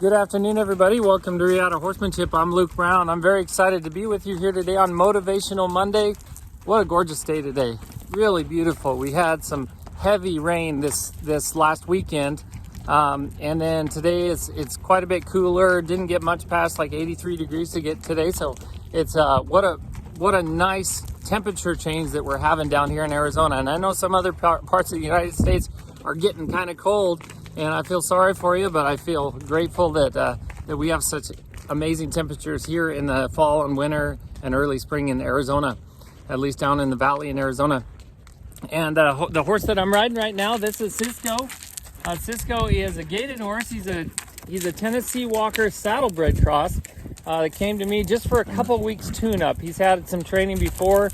Good afternoon, everybody. Welcome to Riata Horsemanship. I'm Luke Brown. I'm very excited to be with you here today on Motivational Monday. What a gorgeous day today. Really beautiful. We had some heavy rain this last weekend. And then today it's quite a bit cooler. Didn't get much past like 83 degrees to get today. So it's what a nice temperature change that we're having down here in Arizona. And I know some other parts of the United States are getting kind of cold. And I feel sorry for you, but I feel grateful that we have such amazing temperatures here in the fall and winter and early spring in Arizona, at least down in the valley in Arizona. And the horse that I'm riding right now, this is Cisco. Cisco is a gaited horse. He's a Tennessee Walker saddlebred cross that came to me just for a couple weeks tune-up. He's had some training before.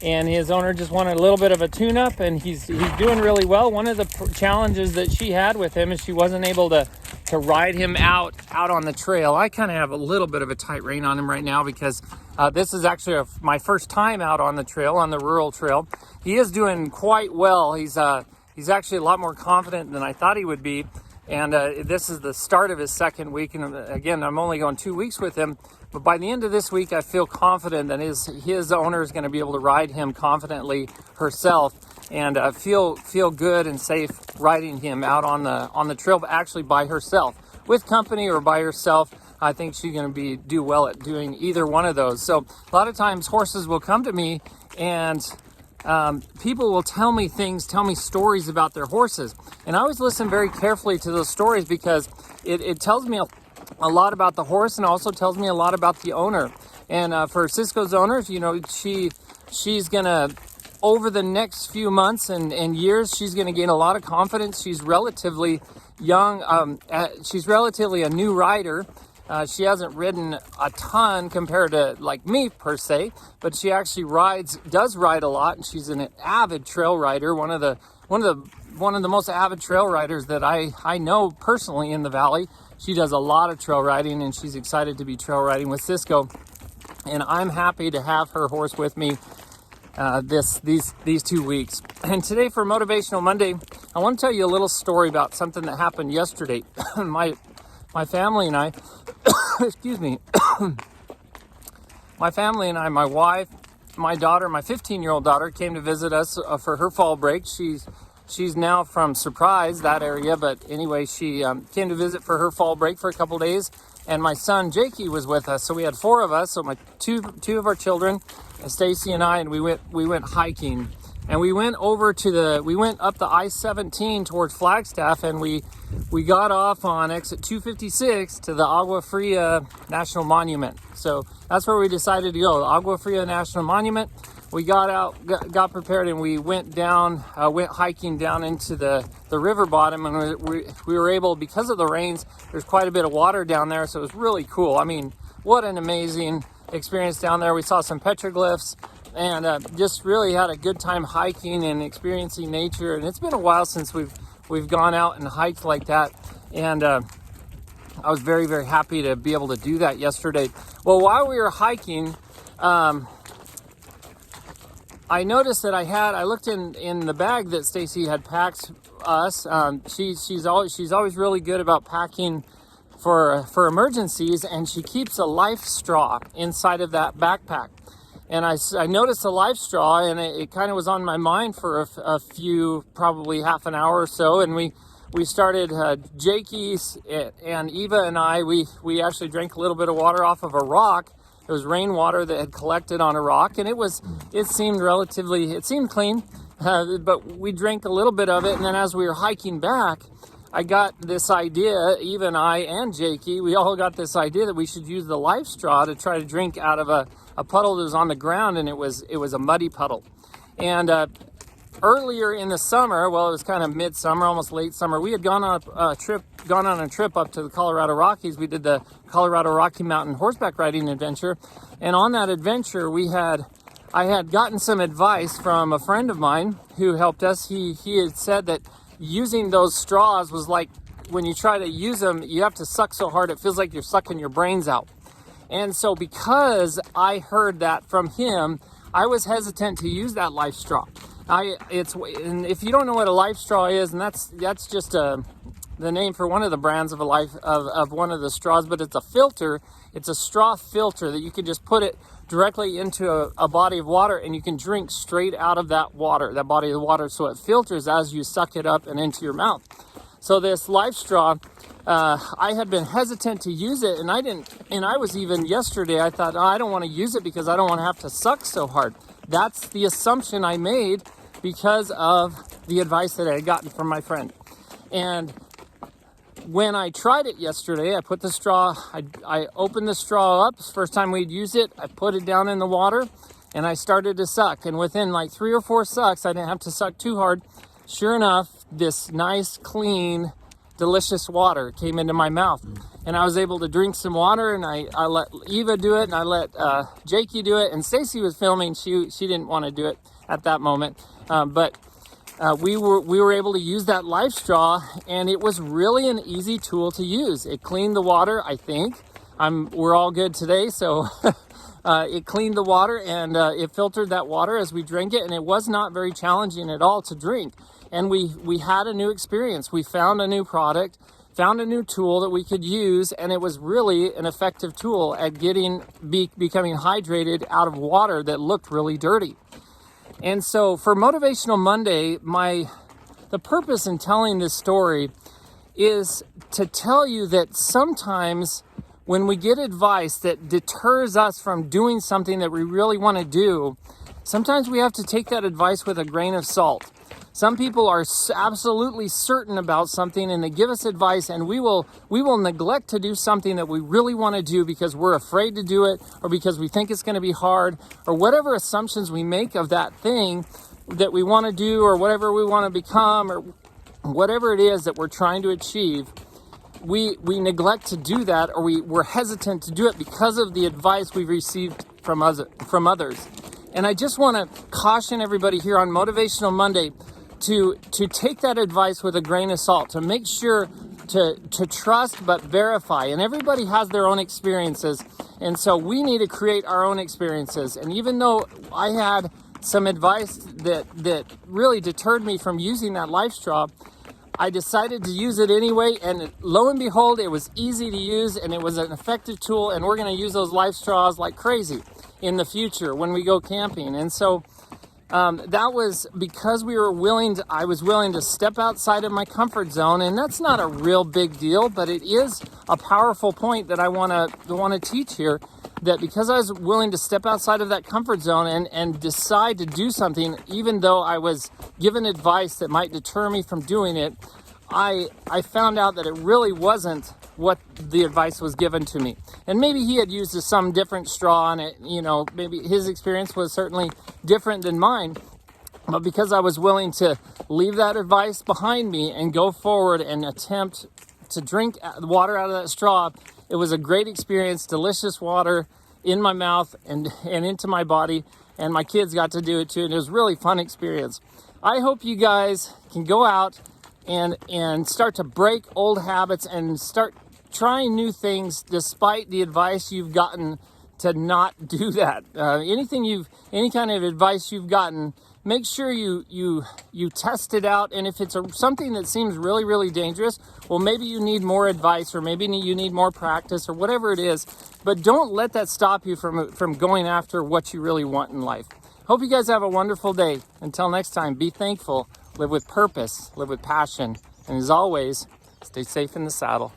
And his owner just wanted a little bit of a tune-up, and he's doing really well. One of the challenges that she had with him is she wasn't able to ride him out on the trail. I kind of have a little bit of a tight rein on him right now because this is actually my first time out on the trail, on the rural trail. He is doing quite well. He's actually a lot more confident than I thought he would be. And this is the start of his second week. And again, I'm only going 2 weeks with him. But by the end of this week, I feel confident that his owner is going to be able to ride him confidently herself and feel good and safe riding him out on the trail, but actually by herself. With company or by herself, I think she's going to do well at doing either one of those. So a lot of times horses will come to me and people will tell me stories about their horses. And I always listen very carefully to those stories because it tells me a lot about the horse and also tells me a lot about the owner. And for Cisco's owners, she's going to, over the next few months and years, she's going to gain a lot of confidence. She's relatively young. She's relatively a new rider. She hasn't ridden a ton compared to like me per se, but she actually does ride a lot, and she's an avid trail rider. One of the most avid trail riders that I know personally in the valley. She does a lot of trail riding, and she's excited to be trail riding with Cisco. And I'm happy to have her horse with me these 2 weeks. And today for Motivational Monday, I want to tell you a little story about something that happened yesterday. My family and I, excuse me, my family and I, my wife, my daughter, my 15-year-old daughter came to visit us for her fall break. She's now from Surprise, that area, but anyway, she came to visit for her fall break for a couple days, and my son Jakey was with us. So we had four of us. So my two of our children, Stacy and I, and we went hiking. And we went up the I-17 towards Flagstaff, and we got off on exit 256 to the Agua Fria National Monument. So that's where we decided to go, the Agua Fria National Monument. We got out, got prepared, and we went hiking down into the river bottom, and we were able, because of the rains, there's quite a bit of water down there, so it was really cool. I mean, what an amazing experience down there. We saw some petroglyphs, and just really had a good time hiking and experiencing nature. And it's been a while since we've gone out and hiked like that, and I was very, very happy to be able to do that yesterday. Well, while we were hiking, I noticed that I looked in the bag that Stacy had packed us. She's always really good about packing for emergencies, and she keeps a life straw inside of that backpack. And I noticed a life straw, and it kind of was on my mind for a few, probably half an hour or so. And we started, Jakey and Eva and I, we actually drank a little bit of water off of a rock. It was rainwater that had collected on a rock, and it seemed clean, but we drank a little bit of it. And then as we were hiking back, I got this idea, Eva and I and Jakey, we all got this idea that we should use the life straw to try to drink out of a puddle that was on the ground, and it was a muddy puddle. And earlier in the summer, well, it was kind of midsummer, almost late summer, we had gone on a trip up to the Colorado Rockies. We did the Colorado Rocky Mountain Horseback Riding Adventure, and on that adventure, I had gotten some advice from a friend of mine who helped us. He had said that using those straws was like when you try to use them, you have to suck so hard it feels like you're sucking your brains out. And so because I heard that from him, I was hesitant to use that life straw. And if you don't know what a life straw is, and that's just the name for one of the brands of of one of the straws, but it's a filter. It's a straw filter that you can just put it directly into a body of water, and you can drink straight out of that body of water. So it filters as you suck it up and into your mouth. So this Life Straw, I had been hesitant to use it, and I was even yesterday, I thought, oh, I don't want to use it because I don't want to have to suck so hard. That's the assumption I made because of the advice that I had gotten from my friend. And when I tried it yesterday, I put the straw, I opened the straw up. First time we'd use it, I put it down in the water, and I started to suck. And within like 3 or 4 sucks, I didn't have to suck too hard. Sure enough, this nice, clean, delicious water came into my mouth. And I was able to drink some water, and I let Eva do it, and I let Jakey do it. And Stacy was filming. She didn't want to do it at that moment. But we were able to use that Life Straw, and it was really an easy tool to use. It cleaned the water, I think. We're all good today, so it cleaned the water, and it filtered that water as we drank it, and it was not very challenging at all to drink. And we had a new experience. We found a new product, found a new tool that we could use, and it was really an effective tool at becoming hydrated out of water that looked really dirty. And so for Motivational Monday, the purpose in telling this story is to tell you that sometimes when we get advice that deters us from doing something that we really want to do, sometimes we have to take that advice with a grain of salt. Some people are absolutely certain about something, and they give us advice, and we will neglect to do something that we really want to do because we're afraid to do it, or because we think it's going to be hard, or whatever assumptions we make of that thing that we want to do, or whatever we want to become, or whatever it is that we're trying to achieve. We neglect to do that, or we're hesitant to do it because of the advice we've received from others. And I just want to caution everybody here on Motivational Monday to take that advice with a grain of salt, to make sure to trust but verify. And everybody has their own experiences, and so we need to create our own experiences. And even though I had some advice that really deterred me from using that Life Straw, I decided to use it anyway, and lo and behold, it was easy to use, and it was an effective tool, and we're going to use those Life Straws like crazy in the future when we go camping. And so that was because I was willing to step outside of my comfort zone, and that's not a real big deal, but it is a powerful point that I want to teach here, that because I was willing to step outside of that comfort zone and decide to do something, even though I was given advice that might deter me from doing it, I found out that it really wasn't what the advice was given to me. And maybe he had used some different straw, and maybe his experience was certainly different than mine. But because I was willing to leave that advice behind me and go forward and attempt to drink the water out of that straw, it was a great experience, delicious water in my mouth and into my body, and my kids got to do it too, and it was a really fun experience. I hope you guys can go out and start to break old habits and start trying new things despite the advice you've gotten to not do that. Any kind of advice you've gotten, make sure you test it out. And if it's something that seems really, really dangerous, well, maybe you need more advice, or maybe you need more practice, or whatever it is. But don't let that stop you from going after what you really want in life. Hope you guys have a wonderful day. Until next time, be thankful, live with purpose, live with passion, and as always, stay safe in the saddle.